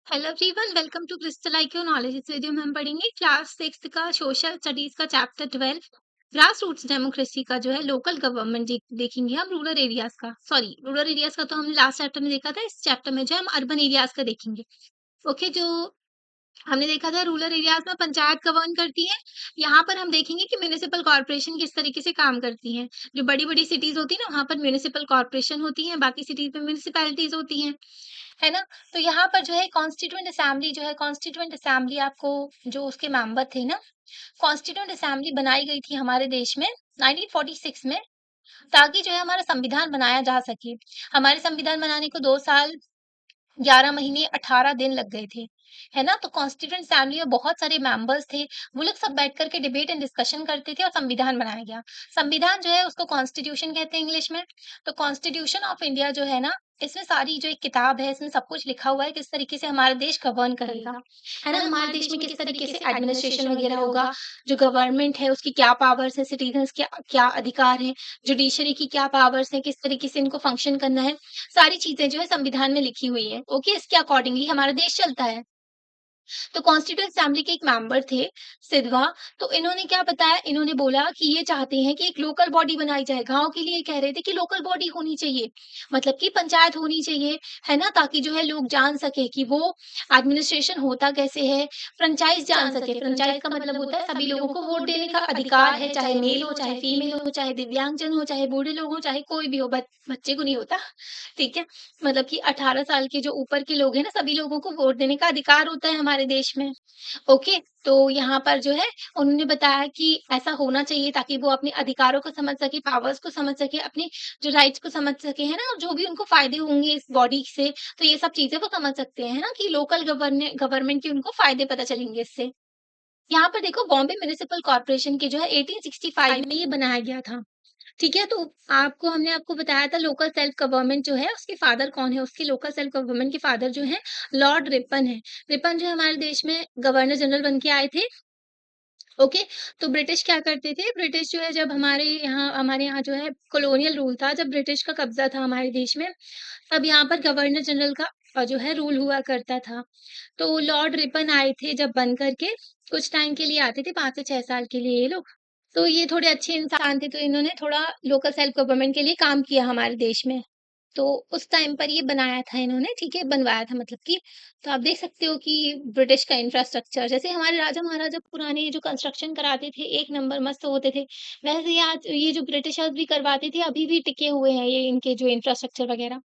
Hello everyone, welcome to Crystal IQ Knowledge. इस video में हम पढ़ेंगे क्लास 6 का सोशल स्टडीज का चैप्टर 12 ग्रास रूट्स डेमोक्रेसी का जो है लोकल गवर्नमेंट देखेंगे हम रूरल एरियाज का। सॉरी, रूरल एरियाज का तो हमने लास्ट चैप्टर में देखा था। इस चैप्टर में जो है हम अर्बन एरियाज का देखेंगे। ओके, जो हमने देखा था रूरल एरियाज में पंचायत गवर्न करती है। यहाँ पर हम देखेंगे कि म्यूनिसिपल कॉर्पोरेशन किस तरीके से काम करती है। जो बड़ी बड़ी सिटीज होती है ना, वहाँ पर म्यूनिसिपल कॉर्पोरेशन होती है, बाकी सिटीज में म्यूनिसिपैलिटीज होती हैं, है ना। तो यहाँ पर जो है कॉन्स्टिट्यूएंट असेंबली जो है, कॉन्स्टिट्यूएंट असेंबली आपको जो उसके मेंबर थे ना, कॉन्स्टिट्यूएंट असेंबली बनाई गई थी हमारे देश में 1946 में, ताकि जो है हमारा संविधान बनाया जा सके। हमारे संविधान बनाने को 2 साल 11 महीने 18 दिन लग गए थे, है ना। तो कॉन्स्टिट्यूएंट असेंबली में बहुत सारे मेंबर्स थे, वो लोग सब बैठ करके डिबेट एंड डिस्कशन करते थे और संविधान बनाया गया। संविधान जो है उसको कॉन्स्टिट्यूशन कहते हैं इंग्लिश में। तो कॉन्स्टिट्यूशन ऑफ इंडिया जो है ना, इसमें सारी जो एक किताब है, इसमें सब कुछ लिखा हुआ है किस तरीके से हमारा देश गवर्न करेगा, है ना। हमारे देश में किस तरीके से एडमिनिस्ट्रेशन वगैरह होगा, जो गवर्नमेंट है उसकी क्या पावर्स है, सिटीजन्स के क्या अधिकार है, जुडिशरी की क्या पावर्स है, किस तरीके से इनको फंक्शन करना है, सारी चीजें जो है संविधान में लिखी हुई है। ओके, इसके अकॉर्डिंगली हमारा देश चलता है। तो कॉन्स्टिट्यूएंट असेंबली के एक मेंबर थे सिधवा। तो इन्होंने क्या बताया, इन्होंने बोला कि ये चाहते हैं कि एक लोकल बॉडी बनाई जाए। गांव के लिए कह रहे थे कि लोकल बॉडी होनी चाहिए, मतलब कि पंचायत होनी चाहिए, है ना, ताकि जो है लोग जान सके कि वो एडमिनिस्ट्रेशन होता कैसे है। फ्रेंचाइज जान सके। फ्रेंचाइज का मतलब होता है सभी लोगों को वोट देने का अधिकार है, चाहे मेल हो, चाहे फीमेल हो, चाहे दिव्यांगजन हो, चाहे बूढ़े लोग हो, चाहे कोई भी हो, बच्चे को नहीं होता। ठीक है, मतलब कि 18 साल के जो ऊपर के लोग हैं ना, सभी लोगों को वोट देने का अधिकार होता है हमारे देश में। ओके, तो यहाँ पर जो है उन्होंने बताया कि ऐसा होना चाहिए ताकि वो अपने अधिकारों को समझ सके, पावर्स को समझ सके, अपने जो राइट्स को समझ सके, है ना, और जो भी उनको फायदे होंगे इस बॉडी से, तो ये सब चीजें वो समझ सकते हैं, है ना, कि लोकल गवर्नमेंट के उनको फायदे पता चलेंगे इससे। यहाँ पर देखो, बॉम्बे म्युनिसिपल कॉर्पोरेशन के जो है 1865 में ये बनाया गया था। ठीक है, तो आपको हमने आपको बताया था लोकल सेल्फ गवर्नमेंट जो है उसके फादर कौन है। उसके लोकल सेल्फ गवर्नमेंट के फादर जो है लॉर्ड रिपन है। रिपन जो है हमारे देश में गवर्नर जनरल बन के आए थे। ओके, तो ब्रिटिश क्या करते थे, ब्रिटिश जो है जब हमारे यहाँ जो है कॉलोनियल रूल था, जब ब्रिटिश का कब्जा था हमारे देश में, तब यहाँ पर गवर्नर जनरल का जो है रूल हुआ करता था। तो लॉर्ड रिपन आए थे जब बन करके, कुछ टाइम के लिए आते थे, 5 से 6 साल के लिए ये लोग। तो ये थोड़े अच्छे इंसान थे, तो इन्होंने थोड़ा लोकल सेल्फ गवर्नमेंट के लिए काम किया हमारे देश में। तो उस टाइम पर ये बनाया था इन्होंने, ठीक है, बनवाया था मतलब कि। तो आप देख सकते हो कि ब्रिटिश का इंफ्रास्ट्रक्चर, जैसे हमारे राजा महाराजा पुराने जो कंस्ट्रक्शन कराते थे, एक नंबर मस्त होते थे, वैसे ही आज ये जो ब्रिटिशर्स भी करवाते थे, अभी भी टिके हुए हैं ये इनके जो इंफ्रास्ट्रक्चर वगैरह।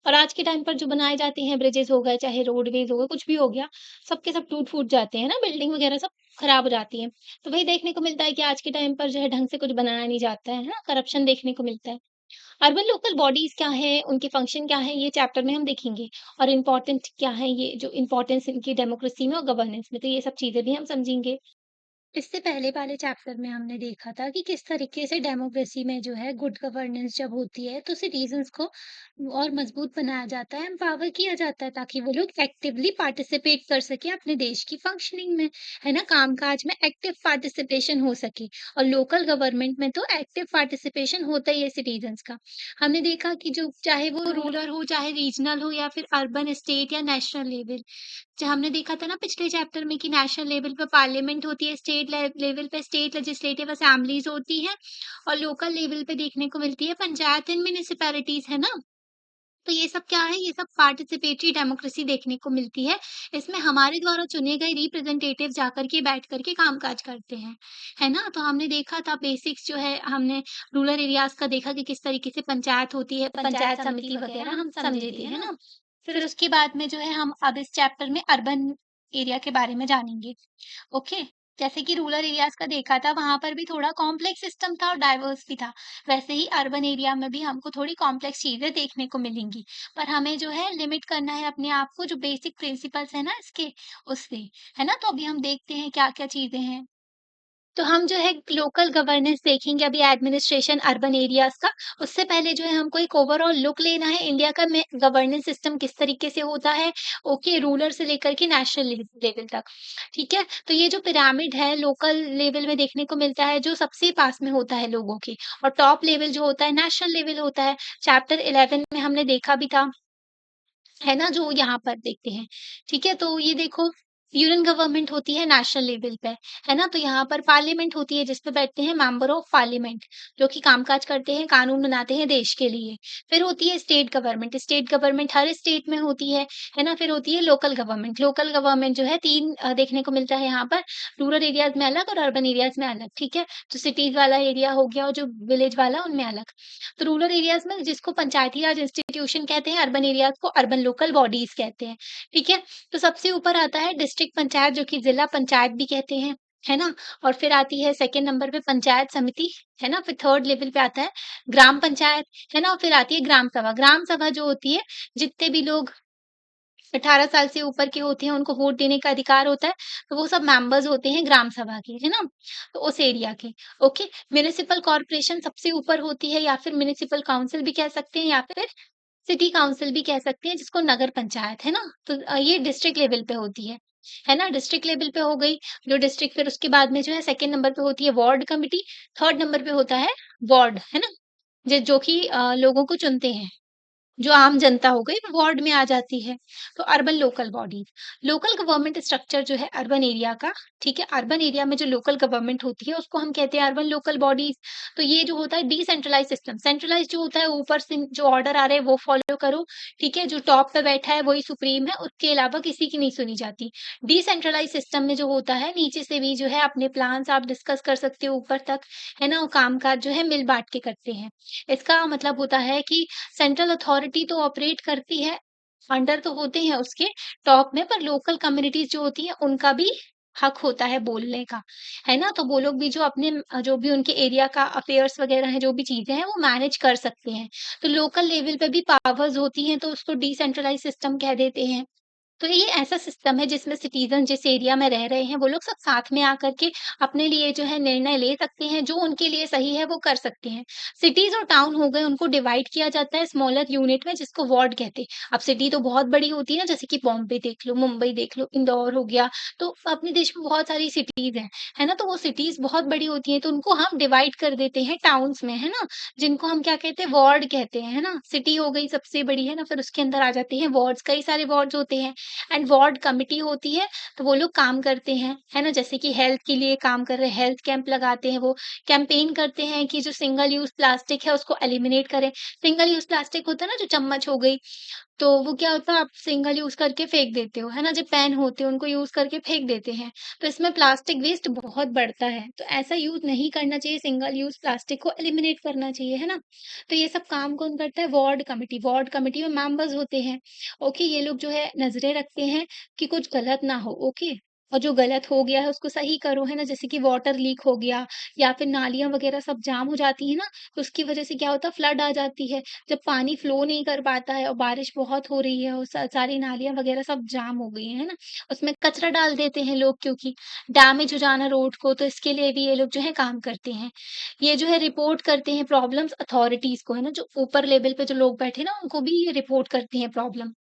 और आज के टाइम पर जो बनाए जाते हैं, ब्रिजेस हो गए, चाहे रोडवेज हो गए, कुछ भी हो गया, सबके सब टूट फूट जाते हैं ना, बिल्डिंग वगैरह सब खराब हो जाती है। तो वही देखने को मिलता है कि आज के टाइम पर जो है ढंग से कुछ बनाया नहीं जाता है ना, करप्शन देखने को मिलता है। अर्बन लोकल बॉडीज क्या है, उनके फंक्शन क्या है, ये चैप्टर में हम देखेंगे। और इम्पोर्टेंट क्या है, ये जो इम्पोर्टेंस इनकी डेमोक्रेसी में और गवर्नेंस में, तो ये सब चीजें भी हम समझेंगे। इससे पहले वाले चैप्टर में हमने देखा था कि किस तरीके से डेमोक्रेसी में जो है गुड गवर्नेंस जब होती है तो सिटीजन्स को और मजबूत बनाया जाता है, एम्पावर किया जाता है, ताकि वो लोग एक्टिवली पार्टिसिपेट कर सके अपने देश की फंक्शनिंग में, है ना, कामकाज में एक्टिव पार्टिसिपेशन हो सके। और लोकल गवर्नमेंट में तो एक्टिव पार्टिसिपेशन होता ही है सिटीजन्स का। हमने देखा कि जो चाहे वो रूरल हो, चाहे रीजनल हो, या फिर अर्बन, स्टेट या नेशनल लेवल, जो हमने देखा था ना पिछले चैप्टर में कि नेशनल लेवल पे पार्लियामेंट होती है, स्टेट लेवल पे स्टेट लेजिस्लेटिव असेंबलीज होती है, और लोकल लेवल पे देखने को मिलती है पंचायत एंड म्युनिसिपैलिटीज, है ना। तो ये सब क्या है, ये सब पार्टिसिपेटरी डेमोक्रेसी देखने को मिलती है। इसमें हमारे द्वारा चुने गए रिप्रेजेंटेटिव जाकर के बैठ करके कामकाज करते हैं, है ना। तो हमने देखा था बेसिक्स जो है, हमने रूरल एरियाज का देखा कि किस तरीके से पंचायत होती है, पंचायत समिति वगैरह हम समझे थे, है ना। फिर उसके बाद में जो है हम अब इस चैप्टर में अर्बन एरिया के बारे में जानेंगे। ओके, जैसे कि रूरल एरियाज का देखा था, वहां पर भी थोड़ा कॉम्प्लेक्स सिस्टम था और डाइवर्स भी था। वैसे ही अर्बन एरिया में भी हमको थोड़ी कॉम्प्लेक्स चीजें देखने को मिलेंगी, पर हमें जो है लिमिट करना है अपने आप को, जो बेसिक प्रिंसिपल्स है ना इसके, उससे, है ना। तो अभी हम देखते हैं क्या क्या चीजें हैं। तो हम जो है लोकल गवर्नेंस देखेंगे अभी, एडमिनिस्ट्रेशन अर्बन एरियाज का। उससे पहले जो है हमको एक ओवरऑल लुक लेना है इंडिया का में गवर्नेंस सिस्टम किस तरीके से होता है। ओके, रूरल से लेकर के नेशनल लेवल तक। ठीक है, तो ये जो पिरामिड है लोकल लेवल में देखने को मिलता है, जो सबसे पास में होता है लोगों के, और टॉप लेवल जो होता है नेशनल लेवल होता है। चैप्टर 11 में हमने देखा भी था है ना? जो यहाँ पर देखते हैं, ठीक है? तो ये देखो यूनियन गवर्नमेंट होती है नेशनल लेवल पे, है ना? तो यहाँ पर पार्लियामेंट होती है जिस पे बैठते हैं मेंबर ऑफ पार्लियामेंट, जो कि कामकाज करते हैं, कानून बनाते हैं देश के लिए। फिर होती है स्टेट गवर्नमेंट हर स्टेट में होती है ना? फिर होती है लोकल गवर्नमेंट जो है 3 देखने को मिलता है यहाँ पर, रूरल एरियाज़ में अलग और अर्बन एरियाज़ में अलग, ठीक है? जो सिटीज़ वाला एरिया हो गया और जो विलेज वाला उनमें अलग। तो रूरल एरियाज़ में जिसको पंचायती राज इंस्टीट्यूशन कहते हैं, अर्बन एरियाज़ को अर्बन लोकल बॉडीज़ कहते हैं, ठीक है? तो सबसे ऊपर आता है डिस्ट्रिक्ट पंचायत जो कि जिला पंचायत भी कहते हैं, है ना? और फिर आती है सेकंड नंबर पे पंचायत समिति, है ना? फिर थर्ड लेवल पे आता है ग्राम पंचायत, है ना? और फिर आती है ग्राम सभा। ग्राम सभा जो होती है, जितने भी लोग 18 साल से ऊपर के होते हैं, उनको वोट देने का अधिकार होता है, तो वो सब मेंबर्स होते हैं ग्राम सभा के, है ना? तो उस एरिया के, ओके। म्युनिसिपल कॉर्पोरेशन सबसे ऊपर होती है या फिर म्युनिसिपल काउंसिल भी कह सकते हैं या फिर सिटी काउंसिल भी कह सकते हैं जिसको नगर पंचायत, है ना? तो ये डिस्ट्रिक्ट लेवल पे होती है ना? डिस्ट्रिक्ट लेवल पे हो गई, जो डिस्ट्रिक्ट फिर उसके बाद में जो है सेकंड नंबर पे होती है वार्ड कमिटी, थर्ड नंबर पे होता है वार्ड, है ना? जो कि लोगों को चुनते हैं। जो आम जनता हो गई वो वार्ड में आ जाती है। तो urban local bodies, local government structure जो है अर्बन एरिया का, ठीक है? अर्बन एरिया में जो लोकल गवर्नमेंट होती है उसको हम कहते हैं अर्बन लोकल बॉडीज़। तो ये जो होता है डिसेंट्रलाइज़ सिस्टम, सेंट्रलाइज़ जो होता है ऊपर से जो ऑर्डर आ रहे हैं वो फॉलो करो, ठीक है? जो टॉप पे बैठा है वही सुप्रीम है, उसके अलावा किसी की नहीं सुनी जाती। डिसेंट्रलाइज़ सिस्टम में जो होता है नीचे से भी जो है अपने प्लान्स आप डिस्कस कर सकते हो ऊपर तक, है ना? और काम-काज जो है मिल बाँट के करते हैं। इसका मतलब होता है कि सेंट्रल अथॉरिटी तो ऑपरेट करती है, अंडर तो होते हैं उसके टॉप में, पर लोकल कम्युनिटीज़ जो होती हैं उनका भी हक होता है बोलने का, है ना? तो वो लोग भी जो अपने जो भी उनके एरिया का अफेयर्स वगैरह हैं, जो भी चीज़ें हैं वो मैनेज कर सकते हैं। तो लोकल लेवल पे भी पावर्स होती हैं तो उसको डिसेंट्रलाइज़ सिस्टम कह देते हैं। तो ये ऐसा सिस्टम है जिसमें सिटीज़न जिस एरिया में रह रहे हैं, वो लोग सब साथ में आकर के अपने लिए जो है निर्णय ले सकते हैं, जो उनके लिए सही है वो कर सकते हैं। सिटीज़ और टाउन हो गए, उनको डिवाइड किया जाता है स्मॉलर यूनिट में जिसको वार्ड कहते हैं। अब सिटी तो बहुत बड़ी होती है ना, जैसे कि बॉम्बे देख लो, मुंबई देख लो, इंदौर हो गया, तो अपने देश में बहुत सारी सिटीज़ हैं, है ना? तो वो सिटीज़ बहुत बड़ी होती हैं, तो उनको हम डिवाइड कर देते हैं टाउन्स में, है ना? जिनको हम क्या कहते हैं, वार्ड कहते हैं, है ना? सिटी हो गई सबसे बड़ी, है ना? फिर उसके अंदर आ जाते हैं वार्ड्स, कई सारे वार्ड्स होते हैं। एंड वार्ड कमिटी होती है, तो वो लोग काम करते हैं, है ना? जैसे कि हेल्थ के लिए काम कर रहे हैं, हेल्थ कैंप लगाते हैं वो, कैंपेन करते हैं कि जो सिंगल यूज़ प्लास्टिक है उसको एलिमिनेट करें। सिंगल यूज़ प्लास्टिक होता है ना, जो चम्मच हो गई, तो वो क्या होता है आप सिंगल यूज़ करके फेंक देते हो, है ना? जो पेन होते हैं उनको यूज़ करके फेंक देते हैं, तो इसमें प्लास्टिक वेस्ट बहुत बढ़ता है, तो ऐसा यूज़ नहीं करना चाहिए, सिंगल यूज़ प्लास्टिक को एलिमिनेट करना चाहिए, है ना? तो ये सब काम कौन करता है? वार्ड कमिटी में मेंबर्स होते हैं, ओके? ये लोग जो है नज़रें रखते हैं कि कुछ गलत ना हो, ओके? और जो गलत हो गया है उसको सही करो, है ना? जैसे कि वाटर लीक हो गया या फिर नालियाँ वगैरह सब जाम हो जाती है ना, तो उसकी वजह से क्या होता है फ्लड आ जाती है। जब पानी फ्लो नहीं कर पाता है और बारिश बहुत हो रही है और सारी नालियाँ वगैरह सब जाम हो गई हैं, है ना? उसमें कचरा डाल देते हैं लोग क्योंकि डैमेज हो जाना रोड को, तो इसके लिए भी ये लोग जो है काम करते हैं। ये जो है रिपोर्ट करते हैं प्रॉब्लम्स अथॉरिटीज़ को, है ना? जो ऊपर लेवल पे जो लोग बैठे हैं ना, उनको भी ये रिपोर्ट करते हैं प्रॉब्लम।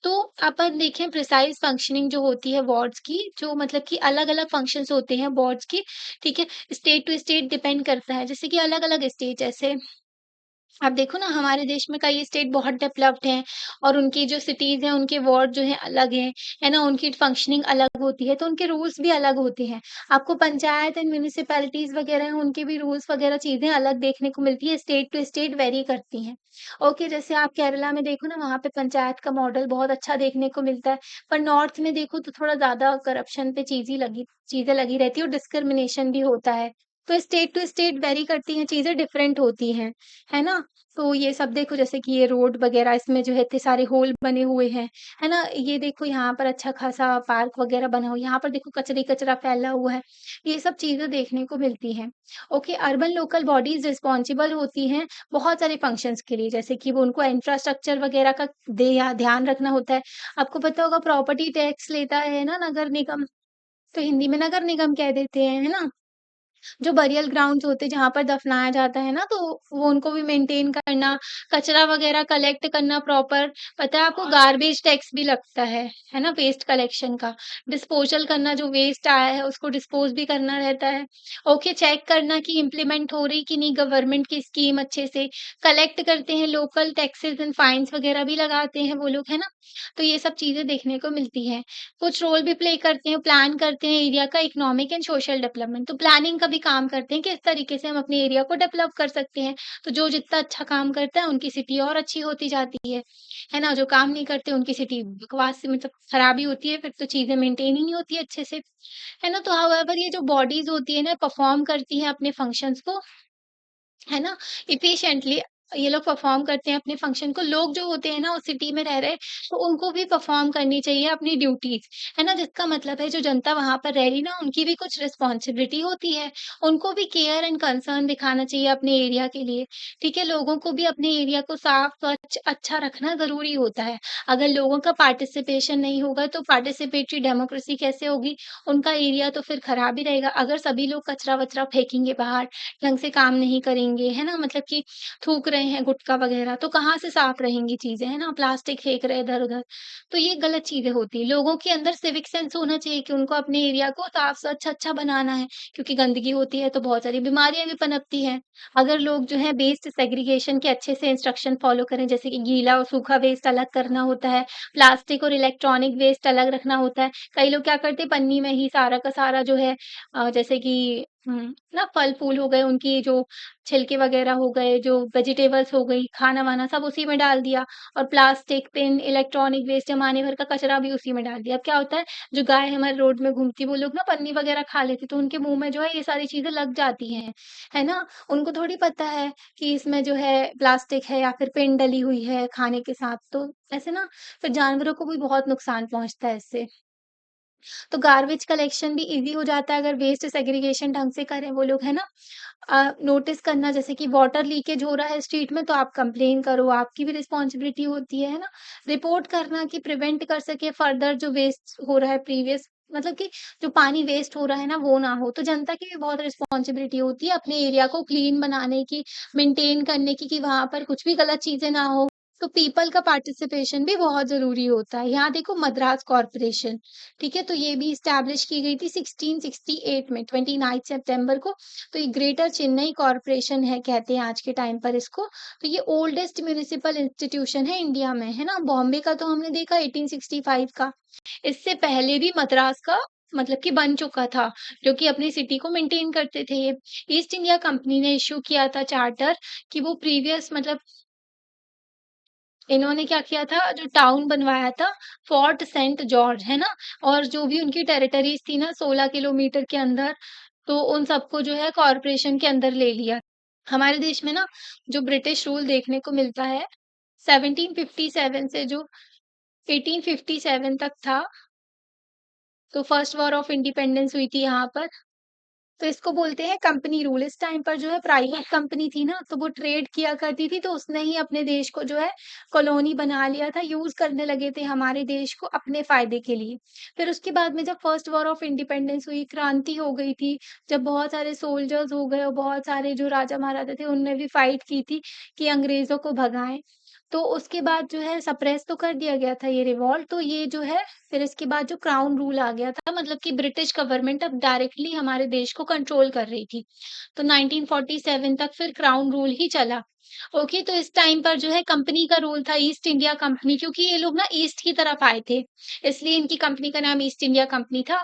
तो अपन देखें प्रिसाइज़ फंक्शनिंग जो होती है वार्ड्स की, जो मतलब कि अलग-अलग फंक्शंस होते हैं वार्ड्स की, ठीक है? स्टेट टू स्टेट डिपेंड करता है, जैसे कि अलग-अलग स्टेट जैसे आप देखो ना हमारे देश में कई स्टेट बहुत डेवलप्ड हैं और उनकी जो सिटीज़ हैं, उनके वार्ड जो हैं अलग हैं, है ना? उनकी फंक्शनिंग अलग होती है, तो उनके रूल्स भी अलग होते हैं। आपको पंचायत एंड म्युनिसिपैलिटीज़ वगैरह हैं, उनके भी रूल्स वगैरह चीज़ें अलग देखने को मिलती है, स्टेट टू स्टेट वेरी करती हैं। ओके, जैसे आप केरला में देखो ना, वहाँ पे पंचायत का मॉडल बहुत अच्छा देखने को मिलता है, पर नॉर्थ में देखो तो थोड़ा ज़्यादा करप्शन पे चीज़ें लगी रहती हैं और डिस्क्रिमिनेशन भी होता है। तो स्टेट टू स्टेट वेरी करती हैं, चीज़ें डिफरेंट होती हैं, है ना? तो ये सब देखो जैसे कि ये रोड वगैरह इसमें जो है इतने सारे होल बने हुए हैं, है ना? ये देखो यहाँ पर अच्छा खासा पार्क वगैरह बना हुआ है, यहाँ पर देखो कचरे ही कचरा फैला हुआ है। ये सब चीज़ें देखने को मिलती हैं। Okay, urban local bodies responsible होती हैं बहुत सारे फंक्शंस के लिए, जैसे कि वो उनको इंफ्रास्ट्रक्चर वगैरह का ध्यान रखना होता है। आपको पता होगा प्रॉपर्टी टैक्स लेता है ना नगर निगम, तो हिंदी में नगर निगम कह देते हैं, है ना? जो बरियल ग्राउंड्स होते हैं जहाँ पर दफनाया जाता है ना, तो वो उनको भी मेंटेन करना, कचरा वगैरह कलेक्ट करना प्रॉपर। पता है आपको गार्बेज टैक्स भी लगता है ना? वेस्ट कलेक्शन का। डिस्पोज़ल करना, जो वेस्ट आया है उसको डिस्पोज़ भी करना रहता है। ओके, चेक करना कि इम्प्लीमेंट हो रही कि नहीं गवर्नमेंट की स्कीम अच्छे से। कलेक्ट करते हैं लोकल टैक्सेस एंड फाइन्स वगैरह भी लगाते हैं वो लोग, है ना? तो ये सब चीज़ें देखने को मिलती हैं। कुछ रोल भी प्ले करते हैं, प्लान करते हैं एरिया का इकोनॉमिक एंड सोशल डेवलपमेंट। तो प्लानिंग का भी काम करते हैं कि इस तरीके से हम अपने एरिया को डेवलप कर सकते हैं। तो जो जितना अच्छा काम करता है उनकी सिटी और अच्छी होती जाती है ना? जो काम नहीं करते उनकी सिटी बकवास से मतलब खराब ही होती है, फिर तो चीज़ें मेंटेन ही नहीं होती अच्छे से, है ना? तो हाउएवर ये जो बॉडीज़ होती है ना परफॉर्म करती हैं अपने फंक्शंस को, है ना? एफिशिएंटली ये लोग परफ़ॉर्म करते हैं अपने फ़ंक्शन को। लोग जो होते हैं ना उस सिटी में रह रहे, तो उनको भी परफ़ॉर्म करनी चाहिए अपनी ड्यूटीज़, है ना? जिसका मतलब है जो जनता वहाँ पर रह रही ना, उनकी भी कुछ रिस्पॉन्सिबिलिटी होती है। उनको भी केयर एंड कंसर्न दिखाना चाहिए अपने एरिया के लिए, ठीक है? लोगों को भी अपने एरिया को साफ, स्वच्छ, अच्छा रखना ज़रूरी होता है। अगर लोगों का पार्टिसिपेशन नहीं होगा, तो पार्टिसिपेटरी डेमोक्रेसी कैसे होगी? उनका एरिया तो फिर खराब ही रहेगा। अगर सभी लोग कचरा-वचरा फेंकेंगे बाहर, ढंग से काम नहीं करेंगे, है ना? मतलब कि थूक रहे हैं गुटखा वगैरह, तो कहाँ से साफ रहेंगी चीज़ें, है ना? प्लास्टिक फेंक रहे हैं इधर-उधर, तो ये गलत चीज़ें होती हैं। लोगों के अंदर सिविक सेंस होना चाहिए कि उनको अपने एरिया को साफ स्वच्छ अच्छा बनाना है, क्योंकि गंदगी होती है तो बहुत सारी बीमारियाँ भी पनपती हैं। अगर लोग जो है वेस्ट सेग्रीगेशन के अच्छे से इंस्ट्रक्शन फॉलो करें, जैसे कि गीला और सूखा वेस्ट अलग करना होता है, प्लास्टिक और इलेक्ट्रॉनिक वेस्ट अलग रखना होता है। कई लोग क्या करते हैं पन्नी में ही सारा का सारा जो है जैसे कि ना फल-फूल हो गए, उनकी जो छिलके वगैरह हो गए, जो वेजिटेबल्स हो गई, खाना-वाना सब उसी में डाल दिया और प्लास्टिक, पेन, इलेक्ट्रॉनिक वेस्ट ज़माने भर का कचरा भी उसी में डाल दिया। अब क्या होता है, जो गाय हमारे रोड में घूमती है, वो लोग ना पन्नी वगैरह खा लेती, तो उनके मुँह में जो है ये सारी चीज़ें लग जाती हैं, है ना? उनको थोड़ी पता है कि इसमें जो है प्लास्टिक है या फिर पेन डली हुई है खाने के साथ, तो ऐसे ना फिर जानवरों को भी बहुत नुकसान पहुँचता है इससे। तो गार्बेज कलेक्शन भी ईज़ी हो जाता है अगर वेस्ट सेग्रीगेशन ढंग से करें वो लोग, है ना? नोटिस करना जैसे कि वाटर लीकेज हो रहा है स्ट्रीट में तो आप कंप्लेन करो, आपकी भी रिस्पॉन्सिबिलिटी होती है ना? रिपोर्ट करना कि प्रिवेंट कर सके फर्दर जो वेस्ट हो रहा है प्रीवियस मतलब कि जो पानी वेस्ट हो रहा है ना वो ना हो। तो जनता की भी बहुत रिस्पॉन्सिबिलिटी होती है अपने एरिया को क्लीन बनाने की, मेंटेन करने की कि वहाँ पर कुछ भी गलत चीज़ें ना हो। तो पीपल का पार्टिसिपेशन भी बहुत ज़रूरी होता है। यहाँ देखो मद्रास कॉर्पोरेशन ठीक है? तो ये भी इस्टैब्लिश की गई थी 1668 में 29 सितंबर को। तो ये ग्रेटर चेन्नई कॉर्पोरेशन है कहते हैं आज के टाइम पर इसको। तो ये ओल्डेस्ट म्युनिसिपल इंस्टीट्यूशन है इंडिया में, है ना? बॉम्बे का तो हमने देखा 1865 का। इससे पहले भी मद्रास का मतलब कि बन चुका था, जो कि अपनी सिटी को मेंटेन करते थे ये। ईस्ट इंडिया कंपनी ने इश्यू किया था चार्टर कि वो प्रीवियस मतलब इन्होंने क्या किया था जो टाउन बनवाया था फोर्ट सेंट जॉर्ज, है ना? और जो भी उनकी टेरिटरीज़ थी ना 16 किलोमीटर के अंदर, तो उन सबको जो है कॉर्पोरेशन के अंदर ले लिया। हमारे देश में ना जो ब्रिटिश रूल देखने को मिलता है 1757 से जो 1857 तक था, तो फर्स्ट वॉर ऑफ इंडिपेंडेंस हुई थी यहाँ पर। तो इसको बोलते हैं कंपनी रूल। इस टाइम पर जो है प्राइवेट कंपनी थी ना, तो वो ट्रेड किया करती थी, तो उसने ही अपने देश को जो है कॉलोनी बना लिया था, यूज़ करने लगे थे हमारे देश को अपने फ़ायदे के लिए। फिर उसके बाद में जब फर्स्ट वॉर ऑफ इंडिपेंडेंस हुई, क्रांति हो गई थी, जब बहुत सारे सोल्जर्स हो गए और बहुत सारे जो राजा-महाराजा थे, उनने भी फाइट की थी कि अंग्रेज़ों को भगाएँ। तो उसके बाद जो है सप्रेस तो कर दिया गया था ये रिवॉल्ट, तो ये जो है फिर इसके बाद जो क्राउन रूल आ गया था मतलब कि ब्रिटिश गवर्नमेंट अब डायरेक्टली हमारे देश को कंट्रोल कर रही थी। तो 1947 तक फिर क्राउन रूल ही चला। ओके, तो इस टाइम पर जो है कंपनी का रूल था ईस्ट इंडिया कंपनी क्योंकि ये लोग ना ईस्ट की तरफ आए थे, इसलिए इनकी कंपनी का नाम ईस्ट इंडिया कंपनी था।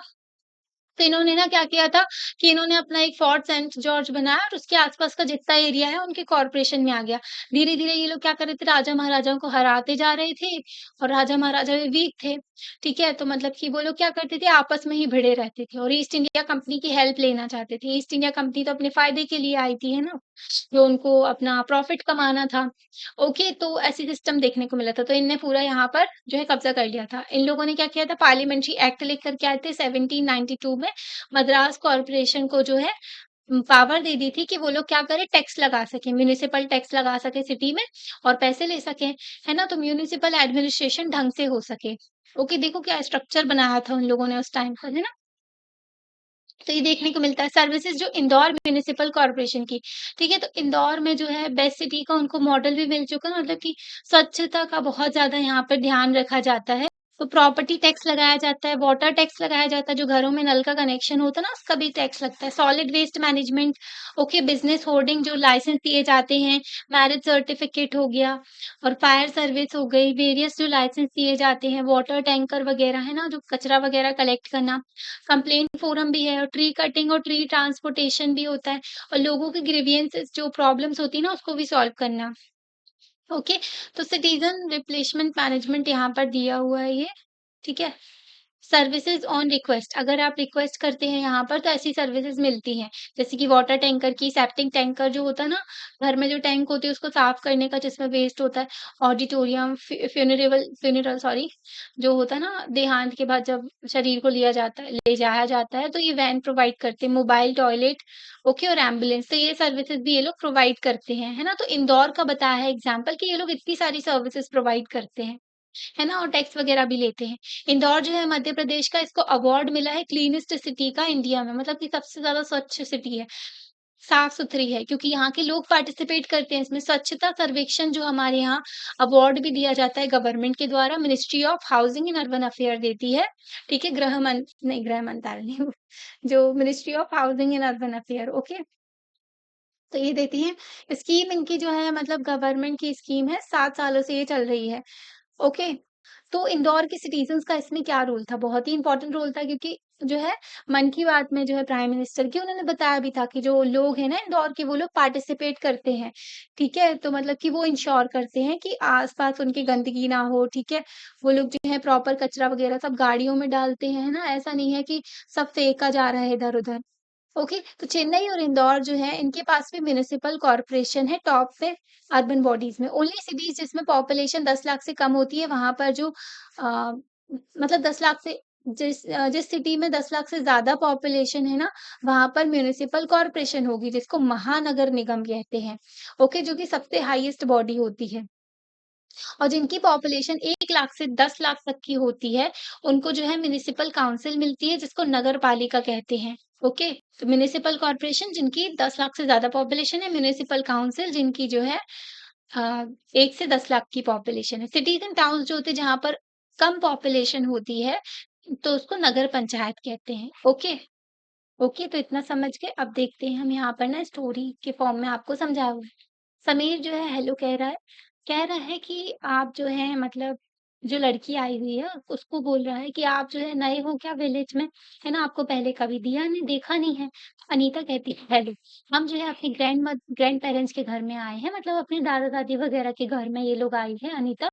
तो इन्होंने ना क्या किया था कि इन्होंने अपना एक फोर्ट सेंट जॉर्ज बनाया और उसके आस-पास का जितना एरिया है उनके कॉर्पोरेशन में आ गया। धीरे-धीरे ये लोग क्या कर रहे थे राजा-महाराजाओं को हराते जा रहे थे और राजा-महाराजा भी वीक थे, ठीक है? तो मतलब कि वो लोग क्या करते थे आपस में ही भिड़े रहते थे और ईस्ट इंडिया कंपनी की हेल्प लेना चाहते थे। ईस्ट इंडिया कंपनी तो अपने फ़ायदे के लिए आई थी, है ना? जो उनको अपना प्रॉफ़िट कमाना था। ओके, तो ऐसे सिस्टम देखने को मिला था। तो इनने पूरा यहाँ पर जो है कब्ज़ा कर लिया था। इन लोगों ने क्या किया था पार्लियामेंट्री एक्ट लेकर के आए थे 1792 में मद्रास कॉर्पोरेशन को जो है पावर दे दी थी कि वो लोग क्या करें टैक्स लगा सकें, म्युनिसिपल टैक्स लगा सकें सिटी में और पैसे ले सकें, है ना? तो म्युनिसिपल एडमिनिस्ट्रेशन ढंग से हो सके। ओके, देखो क्या स्ट्रक्चर बनाया था उन लोगों ने उस टाइम पर, है ना? तो ये देखने को मिलता है। सर्विसेज़ जो इंदौर म्युनिसिपल कॉर्पोरेशन की, ठीक है? तो इंदौर में जो है बेस्ट सिटी का उनको मॉडल भी मिल चुका है, मतलब कि स्वच्छता का बहुत ज़्यादा यहाँ पर ध्यान रखा जाता है। तो प्रॉपर्टी टैक्स लगाया जाता है, वाटर टैक्स लगाया जाता है, जो घरों में नल का कनेक्शन होता है ना, उसका भी टैक्स लगता है। Solid waste management, okay, business hoarding जो लाइसेंस दिए जाते हैं, मैरिज सर्टिफिकेट हो गया और फायर सर्विस हो गई, वेरियस जो लाइसेंस दिए जाते हैं, वाटर टैंकर वगैरह है ना, जो कचरा वगैरह कलेक्ट करना, कंप्लेंट फोरम भी है और ट्री कटिंग और ट्री ट्रांसपोर्टेशन भी होता है और लोगों की ग्रीवियंसेस जो प्रॉब्लम्स होती है ना, उसको भी सॉल्व करना। ओके, तो सिटीजन रिप्लेसमेंट मैनेजमेंट यहाँ पर दिया हुआ है ये, ठीक है? सर्विसेज़ ऑन रिक्वेस्ट, अगर आप रिक्वेस्ट करते हैं यहाँ पर तो ऐसी सर्विसेज़ मिलती हैं। जैसे कि वाटर टैंकर की, सेप्टिक टैंकर जो होता है ना, घर में जो टैंक होते हैं उसको साफ करने का जिसमें वेस्ट होता है, ऑडिटोरियम, फ्यूनरल सॉरी, जो होता है ना देहांत के बाद जब शरीर को लिया जाता है, ले जाया जाता है, तो ये वैन प्रोवाइड करते हैं, मोबाइल टॉयलेट, ओके, और एम्बुलेंस, तो ये सर्विसेज़ भी ये लोग प्रोवाइड करते हैं, है ना? तो इंदौर का बताया है एग्ज़ाम्पल कि ये लोग इतनी सारी सर्विसेज़ प्रोवाइड करते हैं। है ना? और टैक्स वगैरह भी लेते हैं। इंदौर जो है मध्य प्रदेश का, इसको अवार्ड मिला है क्लीनेस्ट सिटी का इंडिया में, मतलब कि सबसे ज़्यादा स्वच्छ सिटी है, साफ-सुथरी है क्योंकि यहाँ के लोग पार्टिसिपेट करते हैं इसमें। स्वच्छता सर्वेक्षण जो हमारे यहाँ अवार्ड भी दिया जाता है गवर्नमेंट के द्वारा, ministry of housing and urban affair देती है, ठीक है? गृह मंत्रालय नहीं जो ministry of housing and urban affair, okay? तो ये देती है। स्कीम इनकी जो है मतलब गवर्नमेंट की स्कीम है, 7 सालों से ये चल रही है। ओके, तो इंदौर के सिटीज़न्स का इसमें क्या रोल था? बहुत ही इम्पोर्टेंट रोल था क्योंकि जो है मन की बात में जो है प्राइम मिनिस्टर की उन्होंने बताया भी था कि जो लोग हैं ना इंदौर के वो लोग पार्टिसिपेट करते हैं, ठीक है? तो मतलब कि वो इंश्योर करते हैं कि आस-पास उनकी गंदगी ना हो, ठीक है? वो लोग जो है प्रॉपर कचरा वगैरह सब गाड़ियों में डालते हैं, है ना? ऐसा नहीं है कि सब फेंका जा रहा है इधर-उधर। ओके, तो चेन्नई और इंदौर जो है इनके पास भी म्युनिसिपल कॉर्पोरेशन है टॉप पे अर्बन बॉडीज़ में। ओनली सिटीज़ जिसमें पॉपुलेशन 10 लाख से कम होती है वहाँ पर जो मतलब 10 लाख से जिस सिटी में 10 लाख से ज़्यादा पॉपुलेशन है ना, वहाँ पर म्युनिसिपल कॉर्पोरेशन होगी जिसको महानगर निगम कहते हैं। ओके, जो कि सबसे हाईएस्ट बॉडी होती है। और जिनकी पॉपुलेशन 1 लाख से 10 लाख तक की होती है, उनको जो है म्युनिसिपल काउंसिल मिलती है जिसको नगर पालिका कहते हैं। ओके? तो म्युनिसिपल कॉर्पोरेशन जिनकी 10 लाख से ज़्यादा पॉपुलेशन है, म्युनिसिपल काउंसिल जिनकी जो है 1 से 10 लाख की पॉपुलेशन है। सिटीज़ एंड टाउन्स जो होते हैं जहाँ पर कम पॉपुलेशन होती है, तो उसको नगर पंचायत कहते हैं। ओके? ओके, तो इतना समझ के अब देखते हैं हम यहाँ पर ना स्टोरी के फॉर्म में आपको समझाया हुआ है। समीर जो है हेलो कह रहा है कि आप जो है मतलब जो लड़की आई हुई है उसको बोल रहा है कि आप जो है नए हो क्या विलेज में, है ना? आपको पहले कभी दिया नहीं देखा नहीं है। तो अनीता कहती है हेलो, हम जो है अपने ग्रैंड पेरेंट्स के घर में आए हैं, मतलब अपने दादा-दादी वगैरह के घर में ये लोग आई है अनीता।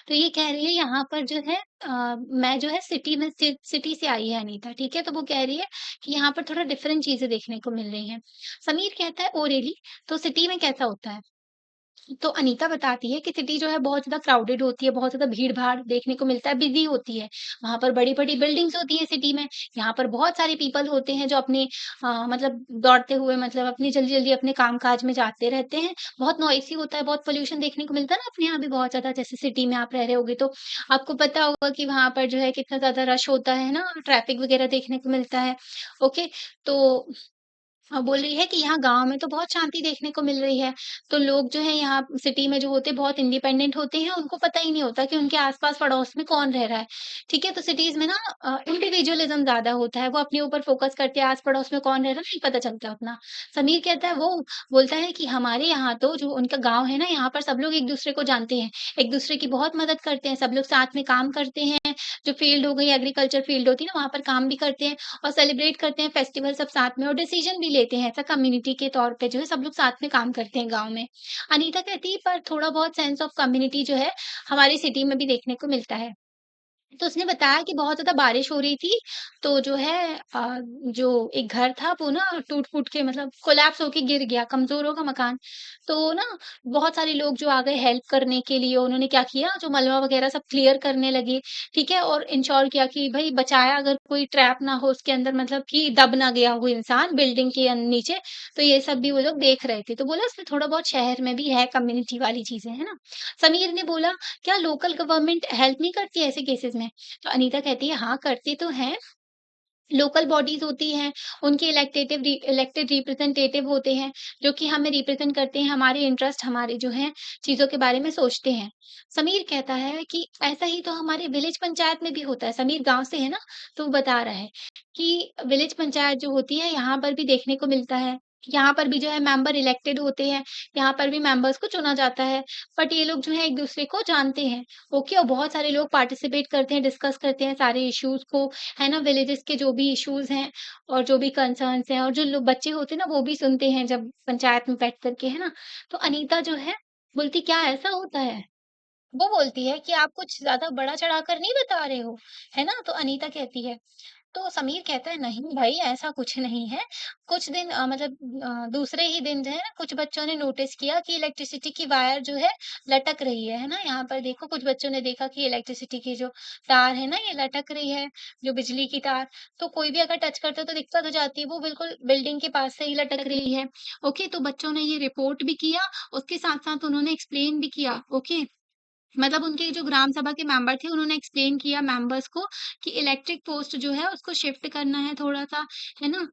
तो ये कह रही है यहाँ पर जो है मैं जो है सिटी से आई है अनीता, ठीक है? तो वो कह रही है कि यहाँ पर थोड़ा डिफरेंट चीज़ें देखने को मिल रही हैं। समीर कहता है ओह रियली! तो सिटी में कैसा होता है? तो अनीता बताती है कि सिटी जो है बहुत ज़्यादा क्राउडेड होती है, बहुत ज़्यादा भीड़-भाड़ देखने को मिलता है, बिज़ी होती है। वहाँ पर बड़ी-बड़ी बिल्डिंग्स होती है सिटी में। यहाँ पर बहुत सारे पीपल होते हैं जो अपने मतलब दौड़ते हुए मतलब अपनी जल्दी-जल्दी अपने काम-काज में जाते रहते हैं। बहुत नॉइसी होता है, बहुत पॉल्यूशन देखने को मिलता है ना अपने यहाँ भी बहुत ज़्यादा, जैसे सिटी में आप रह रहे होगे तो आपको पता होगा कि वहाँ पर जो है कितना ज़्यादा रश होता है ना, ट्रैफिक वगैरह देखने को मिलता है। ओके, तो हाँ, बोल रही है कि यहाँ गाँव में तो बहुत शांति देखने को मिल रही है। तो लोग जो है यहाँ सिटी में जो होते हैं बहुत इंडिपेंडेंट होते हैं, उनको पता ही नहीं होता कि उनके आस-पास पड़ोस में कौन रह रहा है। ठीक है? तो सिटीज़ में ना इंडिविजुअलिज़्म ज़्यादा होता है, वो अपने ऊपर फ़ोकस करते हैं, आस-पड़ोस में कौन रह रहा है नहीं पता चलता उतना। समीर कहता है वो बोलता है कि हमारे यहाँ तो जो उनका गाँव है ना, यहाँ पर सब लोग एक-दूसरे को जानते हैं, एक-दूसरे की बहुत मदद करते हैं, सब लोग साथ में काम करते हैं। जो फील्ड हो गई एग्रीकल्चर फील्ड होती है ना, वहाँ पर काम भी करते हैं और सेलिब्रेट करते हैं फेस्टिवल सब साथ में और डिसीजन भी लेते हैं। ऐसा कम्युनिटी के तौर पे जो है सब लोग साथ में काम करते हैं गाँव में। अनीता कहती है पर थोड़ा बहुत सेंस ऑफ कम्युनिटी जो है हमारी सिटी में भी देखने को मिलता है। तो उसने बताया कि बहुत ज़्यादा बारिश हो रही थी, तो जो है जो एक घर था वो ना टूट-फूट के मतलब कोलैप्स होके गिर गया, कमज़ोर होगा मकान। तो ना बहुत सारे लोग जो आ गए हेल्प करने के लिए, उन्होंने क्या किया जो मलबा वग़ैरह सब क्लियर करने लगे, ठीक है? और इंश्योर किया कि भई बचाया अगर कोई ट्रैप ना हो उसके अंदर मतलब कि दब ना गया हो इंसान बिल्डिंग के नीचे, तो ये सब भी वो लोग देख रहे थे। तो बोला इसमें थोड़ा बहुत शहर में भी है कम्युनिटी वाली चीज़ें, है ना? समीर ने बोला क्या लोकल गवर्नमेंट हेल्प नहीं करती है ऐसे केसेज़ में? तो अनीता कहती है हाँ, करती तो हैं, लोकल बॉडीज़ होती हैं, उनके इलेक्टेड रिप्रेजेंटेटिव होते हैं, जो कि हमें रिप्रेज़ेंट करते हैं, हमारे इंटरेस्ट, हमारे जो हैं, चीज़ों के बारे में सोचते हैं। समीर कहता है कि ऐसा ही तो हमारे विलेज पंचायत में भी होता है। समीर गाँव से है ना, तो वो बता रहा है कि विलेज पंचायत जो होती है, यहाँ पर भी देखने को मिलता है। यहाँ पर भी जो है मेंबर इलेक्टेड होते हैं, यहाँ पर भी मेंबर्स को चुना जाता है। बट ये लोग जो है एक-दूसरे को जानते हैं, ओके? और बहुत सारे लोग पार्टिसिपेट करते हैं, डिस्कस करते हैं सारे इश्यूज़ को, है ना? विलेजेस के जो भी इश्यूज़ हैं और जो भी कंसर्न्स हैं और जो लोग बच्चे होते हैं ना, वो भी सुनते हैं जब पंचायत में बैठ कर के, है ना? तो अनीता जो है बोलती, "क्या ऐसा होता है?" वो बोलती है कि, "आप कुछ ज़्यादा बढ़ा-चढ़ा कर नहीं बता रहे हो।" है ना? तो अनीता कहती है तो समीर कहता है, "नहीं भाई, ऐसा कुछ नहीं है।" कुछ दिन दूसरे ही दिन जो है ना, कुछ बच्चों ने नोटिस किया कि इलेक्ट्रिसिटी की वायर जो है लटक रही है ना? यहाँ पर देखो कुछ बच्चों ने देखा कि इलेक्ट्रिसिटी की जो तार है ना, ये लटक रही है, जो बिजली की तार। तो कोई भी अगर टच करता है तो दिक्कत हो जाती है, वो बिल्कुल बिल्डिंग के पास से ही लटक रही है। ओके, तो बच्चों ने ये रिपोर्ट भी किया, उसके साथ-साथ उन्होंने एक्सप्लेन भी किया। ओके। मतलब उनके जो ग्राम सभा के मेंबर थे, उन्होंने एक्सप्लेन किया मेंबर्स को कि इलेक्ट्रिक पोस्ट जो है उसको शिफ्ट करना है थोड़ा-सा, है ना?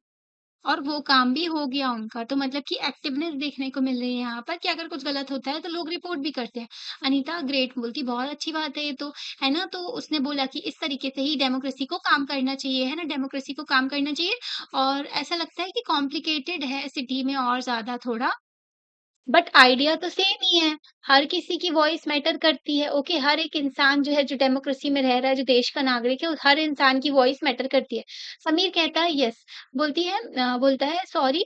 और वो काम भी हो गया उनका। तो मतलब कि एक्टिवनेस देखने को मिल रही है यहाँ पर कि अगर कुछ गलत होता है तो लोग रिपोर्ट भी करते हैं। अनीता ग्रेट बोलती बहुत अच्छी बात है ये तो, है ना? तो उसने बोला कि इस तरीके से ही डेमोक्रेसी को काम करना चाहिए, है ना? डेमोक्रेसी को काम करना चाहिए और ऐसा लगता है कि कॉम्प्लिकेटेड है सिटी में और ज़्यादा थोड़ा बट आइडिया तो सेम ही है। हर किसी की वॉइस मैटर करती है, ओके? हर एक इंसान जो है, जो डेमोक्रेसी में रह रहा है, जो देश का नागरिक है, उस हर इंसान की वॉइस मैटर करती है। समीर कहता है यस, बोलता है सॉरी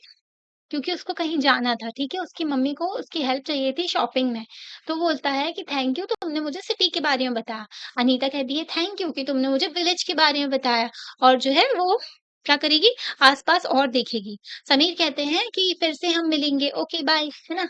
क्योंकि उसको कहीं जाना था, ठीक है? उसकी मम्मी को उसकी हेल्प चाहिए थी शॉपिंग में। तो वो बोलता है कि थैंक यू तुमने मुझे सिटी के बारे में बताया। अनीता कहती है थैंक यू कि तुमने मुझे विलेज के बारे में बताया और जो है वो क्या करेगी आस-पास और देखेगी। समीर कहते हैं कि फिर से हम मिलेंगे, ओके बाय, है ना?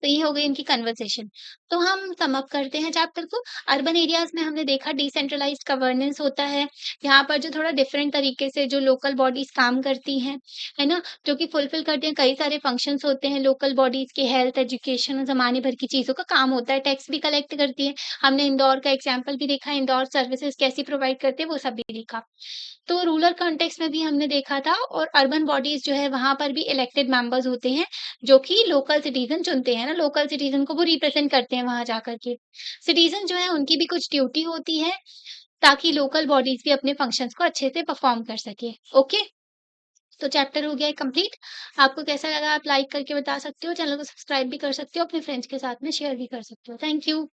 तो ये हो गई इनकी कन्वर्सेशन। तो हम सम अप करते हैं चैप्टर को। अर्बन एरियाज़ में हमने देखा डिसेंट्रलाइज्ड गवर्नेंस होता है। यहाँ पर जो थोड़ा डिफरेंट तरीके से जो लोकल बॉडीज़ काम करती हैं, है ना? जो कि फुलफिल करते हैं, कई सारे फंक्शंस होते हैं लोकल बॉडीज़ के हेल्थ, एजुकेशन ज़माने भर की चीज़ों का काम होता है, टैक्स भी कलेक्ट करती है। हमने इंदौर का एग्ज़ाम्पल भी देखा, इंदौर सर्विसेज़ कैसी प्रोवाइड करते हैं वो सब भी देखा। तो रूरल कॉन्टेक्स्ट में भी हमने देखा था और अर्बन बॉडीज़ जो है वहाँ पर भी इलेक्टेड मेंबर्स होते हैं, जो कि लोकल सिटीज़न चुनते हैं ना, लोकल सिटीज़न को वो रिप्रेज़ेंट करते हैं वहाँ जाकर के। सिटीज़न जो है उनकी भी कुछ ड्यूटी होती है, ताकि लोकल बॉडीज़ भी अपने फंक्शंस को अच्छे से परफ़ॉर्म कर सके। ओके? तो चैप्टर हो गया है कंप्लीट। आपको कैसा लगा आप लाइक करके बता सकते हो, चैनल को सब्सक्राइब भी कर सकते हो, अपने फ्रेंड्स के साथ में शेयर भी कर सकते हो। Thank you.